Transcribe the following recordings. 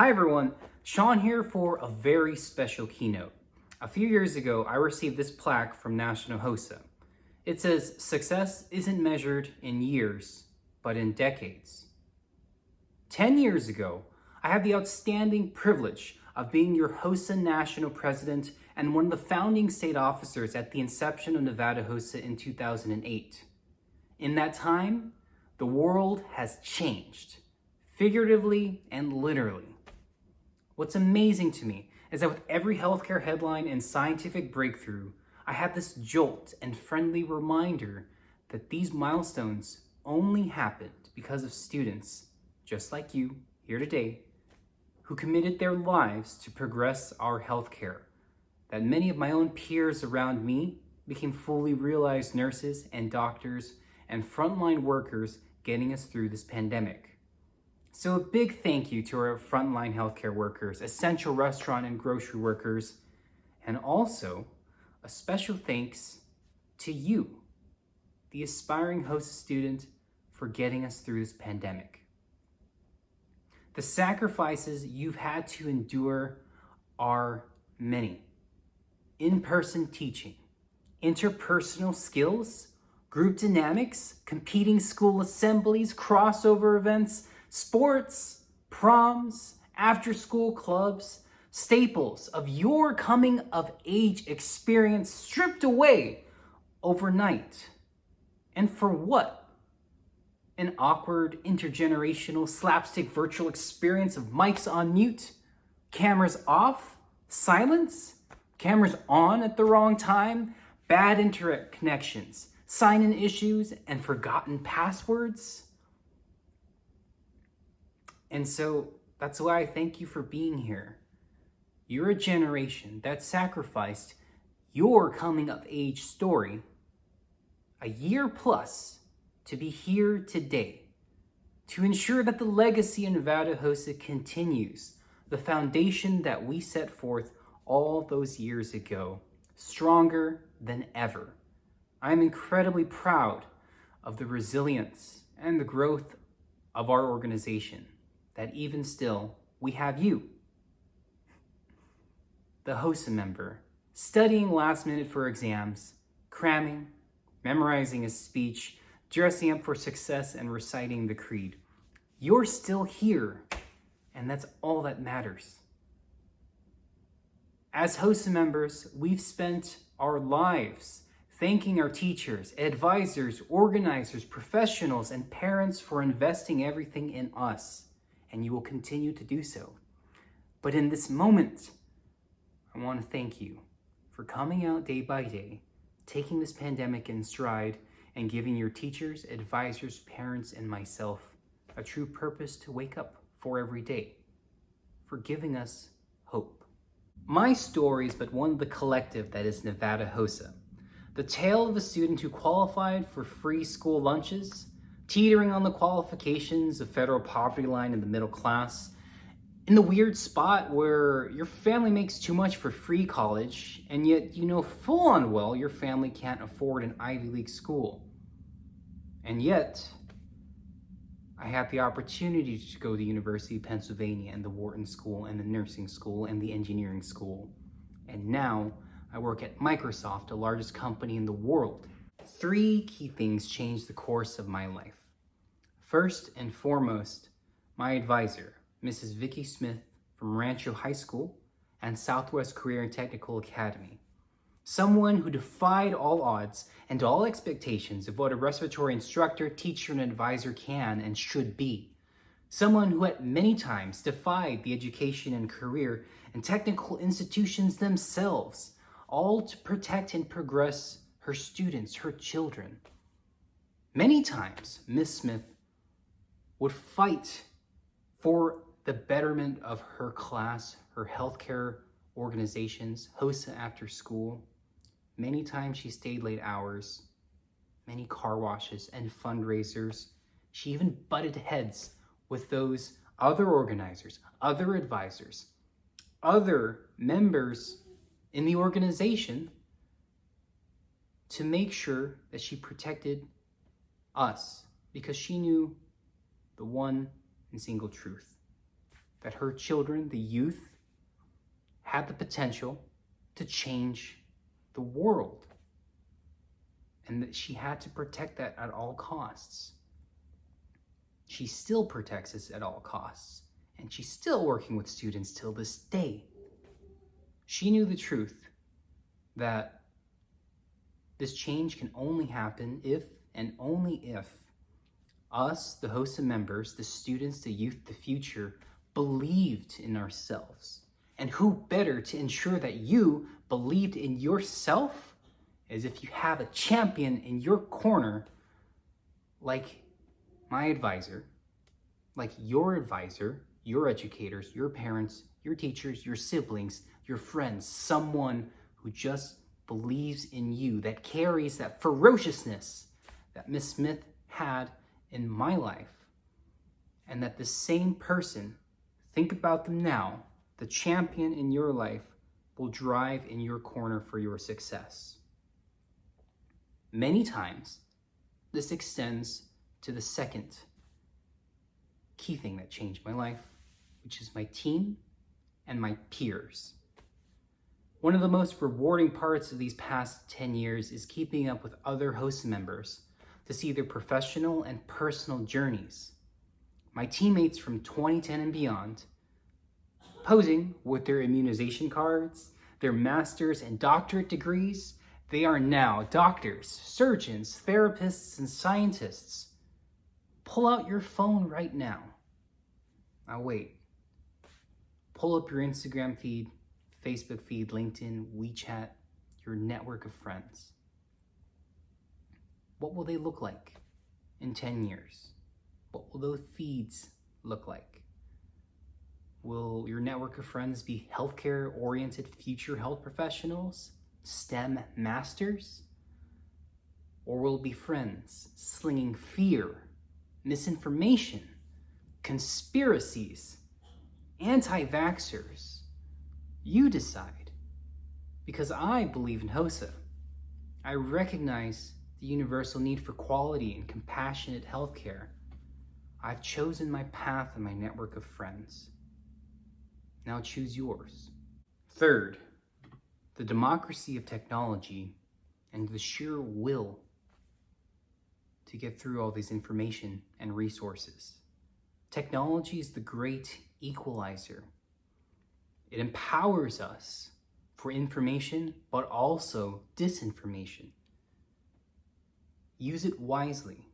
Hi everyone, Sean here for a very special keynote. A few years ago, I received this plaque from National HOSA. It says, "Success isn't measured in years, but in decades." 10 years ago, I had the outstanding privilege of being your HOSA National President and one of the founding state officers at the inception of Nevada HOSA in 2008. In that time, the world has changed, figuratively and literally. What's amazing to me is that with every healthcare headline and scientific breakthrough, I had this jolt and friendly reminder that these milestones only happened because of students, just like you here today, who committed their lives to progress our healthcare. That many of my own peers around me became fully realized nurses and doctors and frontline workers getting us through this pandemic. So a big thank you to our frontline healthcare workers, essential restaurant and grocery workers, and also a special thanks to you, the aspiring HOSA student, for getting us through this pandemic. The sacrifices you've had to endure are many. In-person teaching, interpersonal skills, group dynamics, competing school assemblies, crossover events, sports, proms, after-school clubs, staples of your coming-of-age experience stripped away overnight. And for what? An awkward, intergenerational, slapstick virtual experience of mics on mute, cameras off, silence, cameras on at the wrong time, bad internet connections, sign-in issues, and forgotten passwords? And so that's why I thank you for being here. You're a generation that sacrificed your coming of age story a year plus to be here today, to ensure that the legacy of Nevada HOSA continues, the foundation that we set forth all those years ago, stronger than ever. I'm incredibly proud of the resilience and the growth of our organization, that even still, we have you, the HOSA member, studying last minute for exams, cramming, memorizing a speech, dressing up for success, and reciting the creed. You're still here, and that's all that matters. As HOSA members, we've spent our lives thanking our teachers, advisors, organizers, professionals, and parents for investing everything in us, and you will continue to do so. But in this moment, I want to thank you for coming out day by day, taking this pandemic in stride, and giving your teachers, advisors, parents, and myself a true purpose to wake up for every day, for giving us hope. My story is but one of the collective that is Nevada HOSA. The tale of a student who qualified for free school lunches, teetering on the qualifications of federal poverty line in the middle class, in the weird spot where your family makes too much for free college, and yet you know full on well your family can't afford an Ivy League school. And yet, I had the opportunity to go to the University of Pennsylvania and the Wharton School and the nursing school and the engineering school. And now I work at Microsoft, the largest company in the world. 3 key things changed the course of my life. First and foremost, my advisor, Mrs. Vicki Smith from Rancho High School and Southwest Career and Technical Academy. Someone who defied all odds and all expectations of what a respiratory instructor, teacher, and advisor can and should be. Someone who at many times defied the education and career and technical institutions themselves, all to protect and progress her students, her children. Many times, Miss Smith would fight for the betterment of her class, her healthcare organizations, HOSA after school. Many times she stayed late hours, many car washes and fundraisers. She even butted heads with those other organizers, other advisors, other members in the organization to make sure that she protected us, because she knew the one and single truth. that her children, the youth, had the potential to change the world, and that she had to protect that at all costs. She still protects this at all costs, and she's still working with students till this day. She knew the truth that this change can only happen if and only if us, the HOSA members, the students, the youth, the future, believed in ourselves. And who better to ensure that you believed in yourself as if you have a champion in your corner, like my advisor, like your advisor, your educators, your parents, your teachers, your siblings, your friends, someone who just believes in you, that carries that ferociousness that Miss Smith had in my life. And that the same person, think about them now, the champion in your life, will drive in your corner for your success. Many times, this extends to the second key thing that changed my life, which is my team and my peers. One of the most rewarding parts of these past 10 years is keeping up with other HOSA members to see their professional and personal journeys. My teammates from 2010 and beyond, posing with their immunization cards, their master's and doctorate degrees, they are now doctors, surgeons, therapists, and scientists. Pull out your phone right now. Now wait. Pull up your Instagram feed, Facebook feed, LinkedIn, WeChat, your network of friends. What will they look like in 10 years? What will those feeds look like? Will your network of friends be healthcare-oriented future health professionals, STEM masters? Or will it be friends slinging fear, misinformation, conspiracies, anti-vaxxers? You decide. Because I believe in HOSA. I recognize the universal need for quality and compassionate healthcare. I've chosen my path and my network of friends. Now choose yours. Third, the democracy of technology and the sheer will to get through all these information and resources. Technology is the great equalizer. It empowers us for information, but also disinformation. Use it wisely.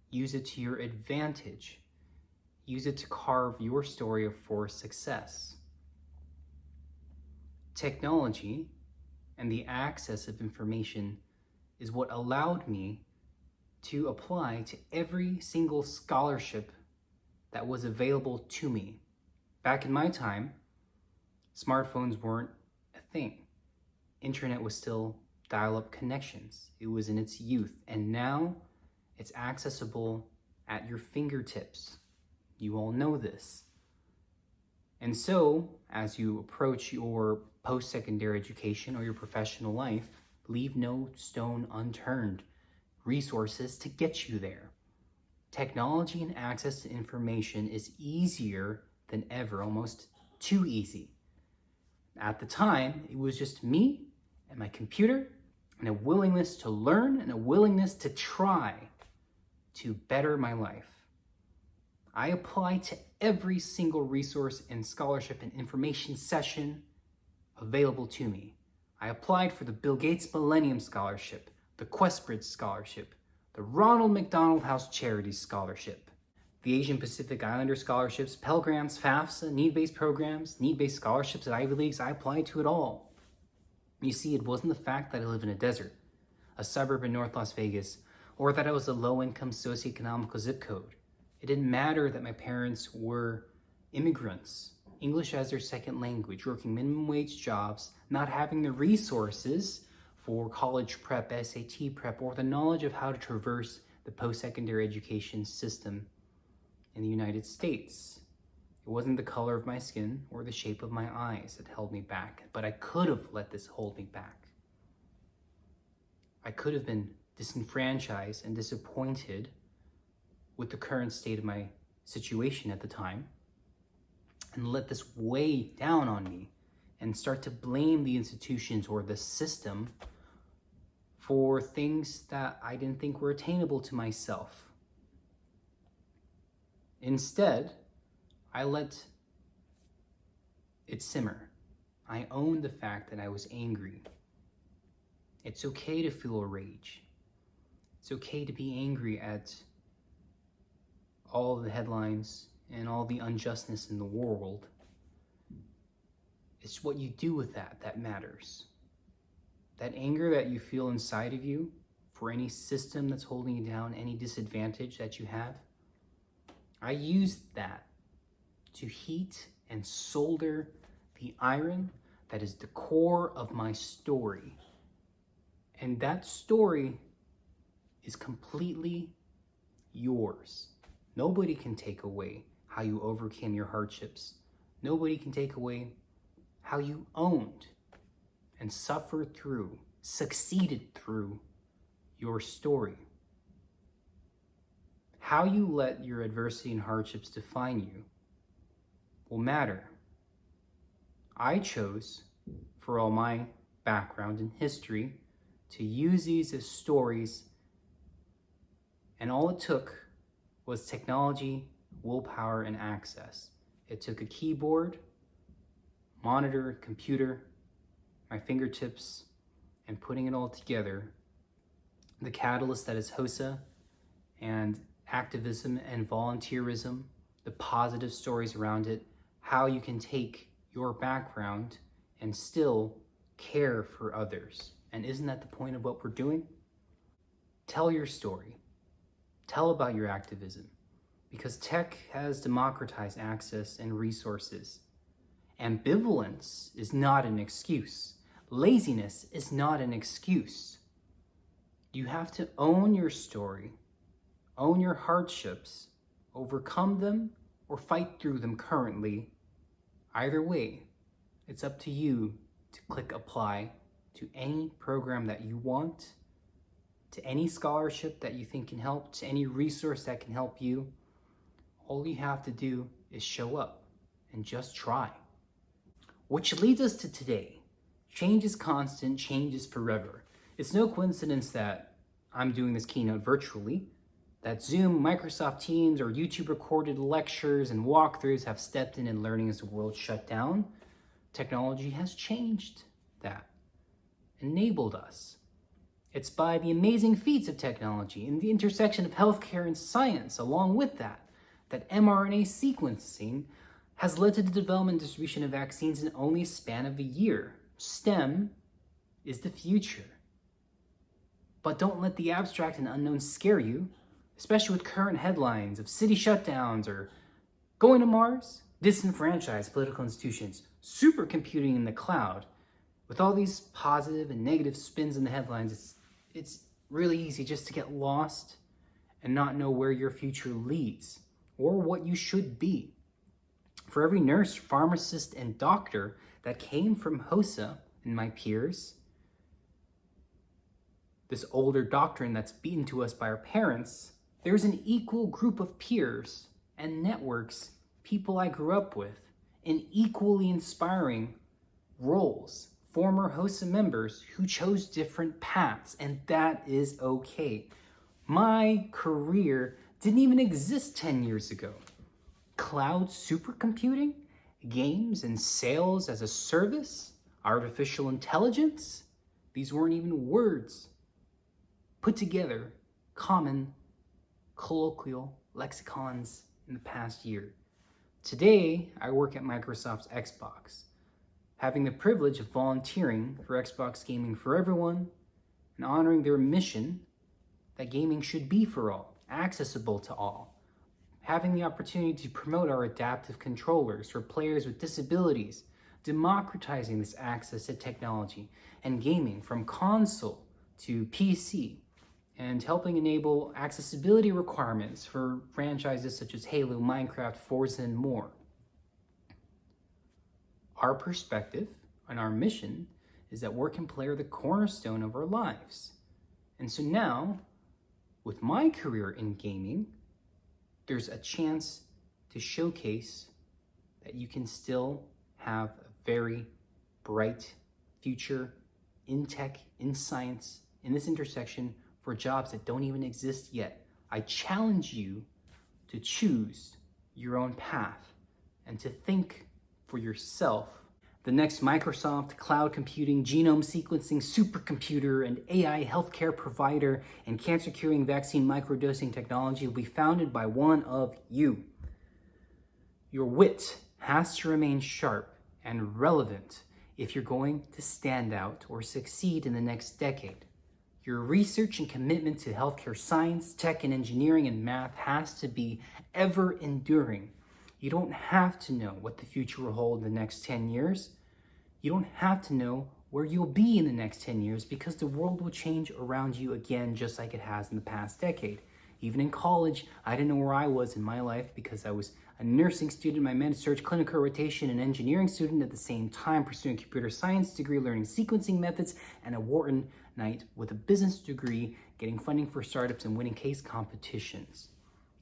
Use it to your advantage. Use it to carve your story for success. Technology and the access of information is what allowed me to apply to every single scholarship that was available to me. Back in my time, smartphones weren't a thing. Internet was still dial-up connections. It was in its youth, and now it's accessible at your fingertips. You all know this. And so, as you approach your post-secondary education or your professional life, leave no stone unturned. Resources to get you there. Technology and access to information is easier than ever, almost too easy. At the time, it was just me and my computer and a willingness to learn and a willingness to try to better my life. I applied to every single resource and scholarship and information session available to me. I applied for the Bill Gates Millenium Scholarship, the Questbridge Scholarship, the Ronald McDonald House Charities Scholarship, the Asian Pacific Ilsanders Scholarships, Pell Grants, FAFSA, need-based programs, need-based scholarships at Ivy Leagues. I applied to it all. You see, it wasn't the fact that I live in a desert, a suburb in North Las Vegas, or that I was a low-income socie-econonical zip code. It didn't matter that my parents were immigrants, English as their second language, working minimum wage jobs, not having the resources for college prep, SAT prep, or the knowledge of how to traverse the post-secondary education system in the United States. It wasn't the color of my skin or the shape of my eyes that held me back, but I could have let this hold me back. I could have been disenfranchised and disappointed with the current state of my situation at the time, and let this weigh down on me and start to blame the institutions or the system for things that I didn't think were attainable to myself. Instead, I let it simmer. I owned the fact that I was angry. It's okay to feel rage. It's okay to be angry at all the headlines and all the unjustness in the world. It's what you do with that matters. That anger that you feel inside of you for any system that's holding you down, any disadvantage that you have, I used that to heat and solder the iron that is the core of my story. And that story is completely yours. Nobody can take away how you overcame your hardships. Nobody can take away how you owned and suffered through, succeeded through your story. How you let your adversity and hardships define you will matter. I chose, for all my background and history, to use these as stories, and all it took was technology, willpower, and access. It took a keyboard, monitor, computer, my fingertips, and putting it all together. The catalyst that is HOSA and activism and volunteerism, the positive stories around it, how you can take your background and still care for others. And isn't that the point of what we're doing? Tell your story. Tell about your activism, because tech has democratized access and resources. Ambivalence is not an excuse. Laziness is not an excuse. You have to own your story, own your hardships, overcome them, or fight through them currently. Either way, it's up to you to click apply to any program that you want, to any scholarship that you think can help, to any resource that can help you. All you have to do is show up and just try. Which leads us to today. Change is constant, change is forever. It's no coincidence that I'm doing this keynote virtually, that Zoom, Microsoft Teams, or YouTube recorded lectures and walkthroughs have stepped in and learning as the world shut down. Technology has changed that, enabled us. It's by the amazing feats of technology and the intersection of healthcare and science along with that mRNA sequencing has led to the development and distribution of vaccines in only a span of a year. STEM is the future. But don't let the abstract and unknown scare you, especially with current headlines of city shutdowns or going to Mars, disenfranchised political institutions, supercomputing in the cloud. With all these positive and negative spins in the headlines, it's really easy just to get lost and not know where your future leads or what you should be. For every nurse, pharmacist, and doctor that came from HOSA and my peers, this older doctrine that's beaten to us by our parents, there's an equal group of peers and networks, people I grew up with, in equally inspiring roles, former HOSA members who chose different paths, and that is okay. My career didn't even exist 10 years ago. Cloud supercomputing, games and sales as a service, artificial intelligence, these weren't even words put together, common colloquial lexicons in the past year. Today, I work at Microsoft's Xbox, having the privilege of volunteering for Xbox Gaming for Everyone and honoring their mission that gaming should be for all, accessible to all. Having the opportunity to promote our adaptive controllers for players with disabilities, democratizing this access to technology and gaming from console to PC, and helping enable accessibility requirements for franchises such as Halo, Minecraft, Forza, and more. Our perspective and our mission is that work and play are the cornerstone of our lives. And so now, with my career in gaming, there's a chance to showcase that you can still have a very bright future in tech, in science, in this intersection for jobs that don't even exist yet. I challenge you to choose your own path and to think for yourself. The next Microsoft cloud computing, genome sequencing supercomputer, and AI healthcare provider and cancer curing vaccine microdosing technology will be founded by one of you. Your wit has to remain sharp and relevant if you're going to stand out or succeed in the next decade. Your research and commitment to healthcare science, tech and engineering and math has to be ever enduring. You don't have to know what the future will hold in the next 10 years. You don't have to know where you'll be in the next 10 years because the world will change around you again just like it has in the past decade. Even in college, I didn't know where I was in my life because I was a nursing student, my med-surg clinical rotation, and engineering student at the same time, pursuing a computer science degree, learning sequencing methods, and a Wharton Knight with a business degree, getting funding for startups and winning case competitions.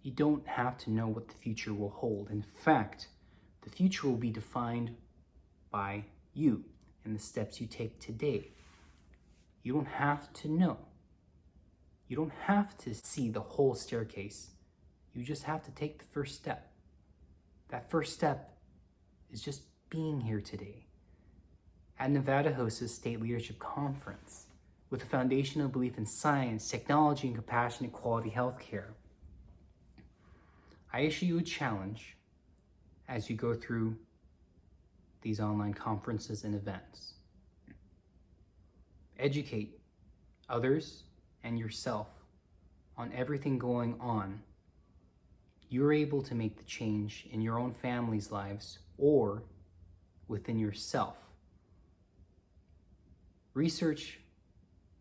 You don't have to know what the future will hold. In fact, the future will be defined by you and the steps you take today. You don't have to know. You don't have to see the whole staircase. You just have to take the first step. That first step is just being here today at Nevada HOSA State Leadership Conference with a foundational belief in science, technology, and compassionate quality healthcare. I issue you a challenge as you go through these online conferences and events. Educate others and yourself on everything going on. You're able to make the change in your own family's lives or within yourself. Research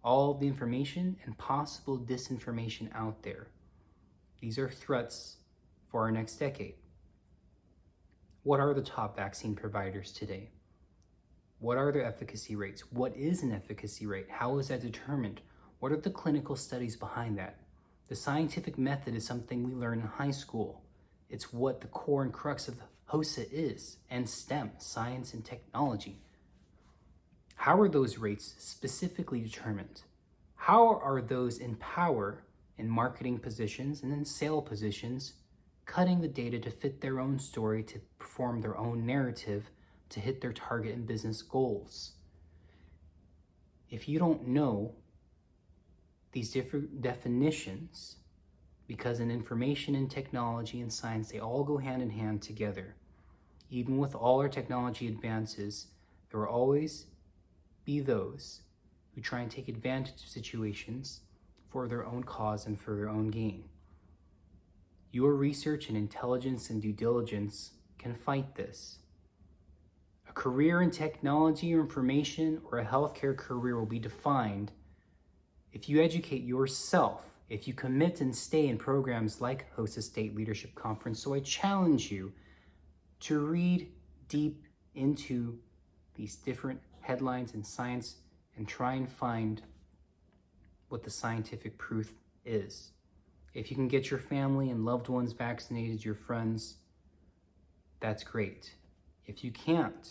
all the information and possible disinformation out there. These are threats for our next decade. What are the top vaccine providers today? What are their efficacy rates? What is an efficacy rate? How is that determined? What are the clinical studies behind that? The scientific method is something we learn in high school. It's what the core and crux of HOSA is, and STEM, science and technology. How are those rates specifically determined? How are those in power in marketing positions and in sale positions cutting the data to fit their own story, to perform their own narrative, to hit their target and business goals? If you don't know these different definitions, because in information and technology and science, they all go hand in hand together. Even with all our technology advances, there will always be those who try and take advantage of situations for their own cause and for their own gain. Your research and intelligence and due diligence can fight this. A career in technology or information or a healthcare career will be defined if you educate yourself, if you commit and stay in programs like HOSA State Leadership Conference. So I challenge you to read deep into these different headlines in science and try and find what the scientific proof is. If you can get your family and loved ones vaccinated, your friends, that's great. If you can't,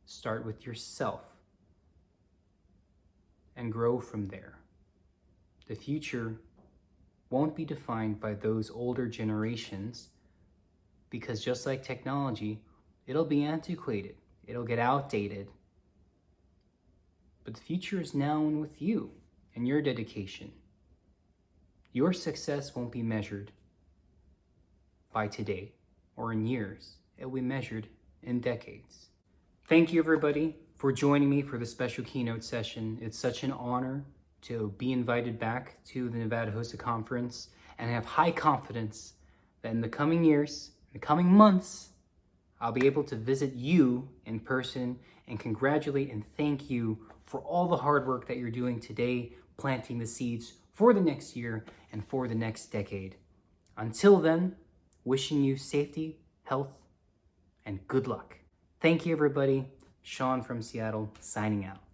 start with yourself and grow from there. The future won't be defined by those older generations because just like technology, it'll be antiquated, it'll get outdated. But the future is now and with you and your dedication. Your success won't be measured by today or in years. It will be measured in decades. Thank you everybody for joining me for the special keynote session. It's such an honor to be invited back to the Nevada HOSA Conference, and I have high confidence that in the coming years, in the coming months, I'll be able to visit you in person and congratulate and thank you for all the hard work that you're doing today, planting the seeds for the next year and for the next decade. Until then, wishing you safety, health, and good luck. Thank you everybody. Sean from Seattle, signing out.